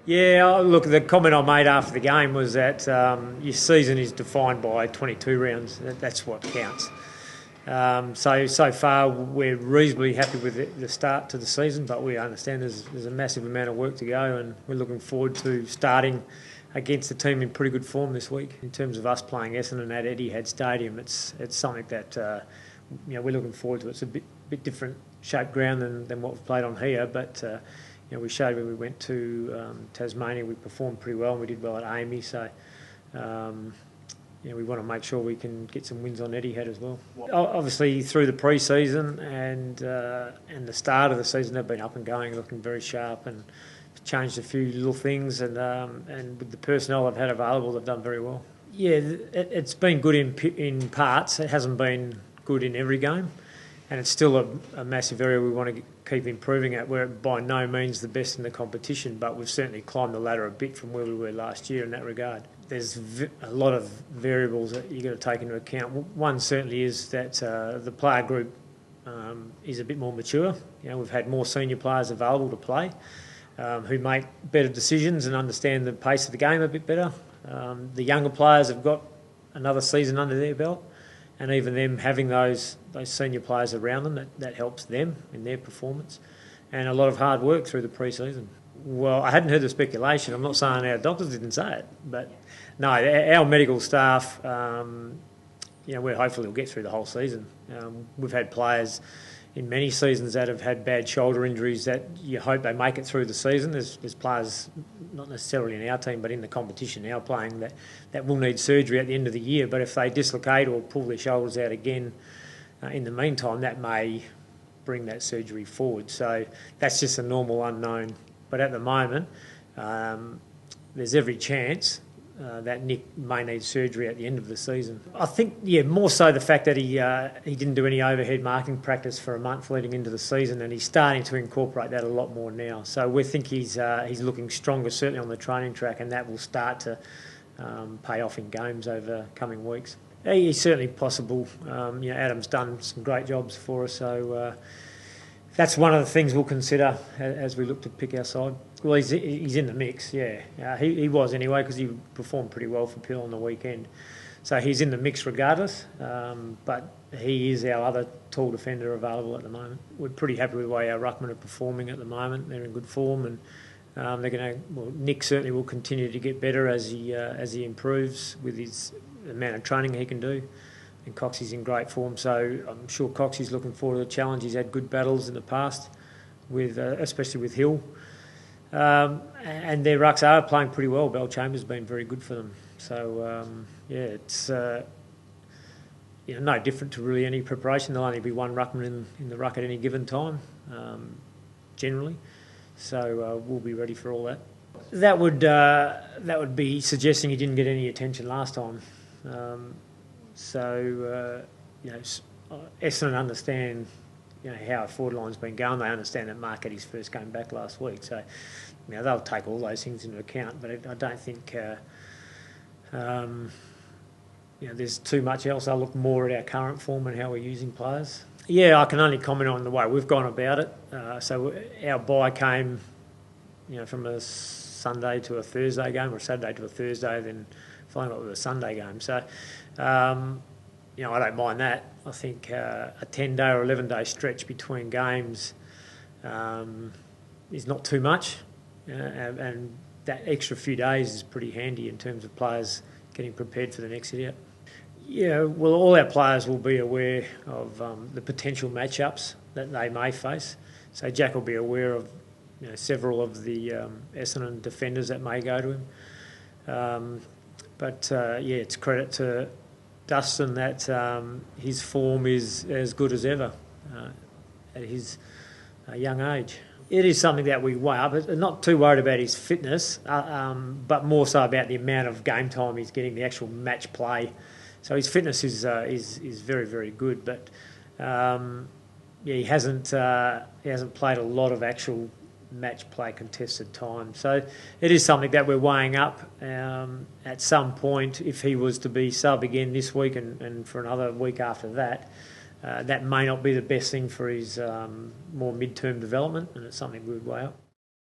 Yeah, look, the comment I made after the game was that your season is defined by 22 rounds. That's what counts. So far, we're reasonably happy with the start to the season, but we understand there's a massive amount of work to go, and we're looking forward to starting against a team in pretty good form this week. In terms of us playing Essendon at Etihad Stadium, it's something that we're looking forward to. It's a bit different shaped ground than what we've played on here, but we showed when we went to Tasmania, we performed pretty well, and we did well at Amy. So. We want to make sure we can get some wins on Etihad as well. Obviously, through the pre-season and the start of the season, they've been up and going, looking very sharp, and changed a few little things. And with the personnel they've had available, they've done very well. Yeah, it's been good in parts. It hasn't been good in every game, and it's still a massive area we want to keep improving at. We're by no means the best in the competition, but we've certainly climbed the ladder a bit from where we were last year in that regard. There's a lot of variables that you've got to take into account. One certainly is that the player group is a bit more mature. We've had more senior players available to play who make better decisions and understand the pace of the game a bit better. The younger players have got another season under their belt, and even them having those senior players around them, that helps them in their performance, and a lot of hard work through the pre-season. Well, I hadn't heard the speculation. I'm not saying our doctors didn't say it, but no, our medical staff, we're hopefully will get through the whole season. We've had players in many seasons that have had bad shoulder injuries that you hope they make it through the season. There's players, not necessarily in our team, but in the competition now playing that will need surgery at the end of the year. But if they dislocate or pull their shoulders out again in the meantime, that may bring that surgery forward. So that's just a normal unknown. But at the moment, there's every chance that Nick may need surgery at the end of the season. I think, more so the fact that he didn't do any overhead marking practice for a month leading into the season, and he's starting to incorporate that a lot more now. So we think he's looking stronger, certainly on the training track, and that will start to pay off in games over coming weeks. He's certainly possible. Adam's done some great jobs for us, so that's one of the things we'll consider as we look to pick our side. Well, he's in the mix, yeah. He was anyway, because he performed pretty well for Peel on the weekend. So he's in the mix regardless, but he is our other tall defender available at the moment. We're pretty happy with the way our ruckmen are performing at the moment. They're in good form, and Nick certainly will continue to get better as he improves with the amount of training he can do. And Coxie's in great form, so I'm sure Coxie's looking forward to the challenge. He's had good battles in the past, especially with Hill. And their rucks are playing pretty well. Bell Chambers has been very good for them. So, it's no different to really any preparation. There'll only be one ruckman in the ruck at any given time, generally. So we'll be ready for all that. That would be suggesting he didn't get any attention last time. Essendon understand how our forward line's been going. They understand that Mark had his first game back last week, so they'll take all those things into account. But I don't think there's too much else. I'll look more at our current form and how we're using players. Yeah, I can only comment on the way we've gone about it. So our bye came, from a Sunday to a Thursday game, or a Saturday to a Thursday, then following up with a Sunday game. So, I don't mind that. I think a 10-day or 11-day stretch between games is not too much, and that extra few days is pretty handy in terms of players getting prepared for the next hit out. Yeah, well, all our players will be aware of the potential matchups that they may face. So Jack will be aware of several of the Essendon defenders that may go to him. It's credit to Dustin that his form is as good as ever at his young age. It is something that we weigh up. Not too worried about his fitness, but more so about the amount of game time he's getting, the actual match play. So his fitness is very, very good, but he hasn't played a lot of actual match play contested time. So it is something that we're weighing up at some point. If he was to be sub again this week and for another week after that, that may not be the best thing for his more mid-term development, and it's something we would weigh up.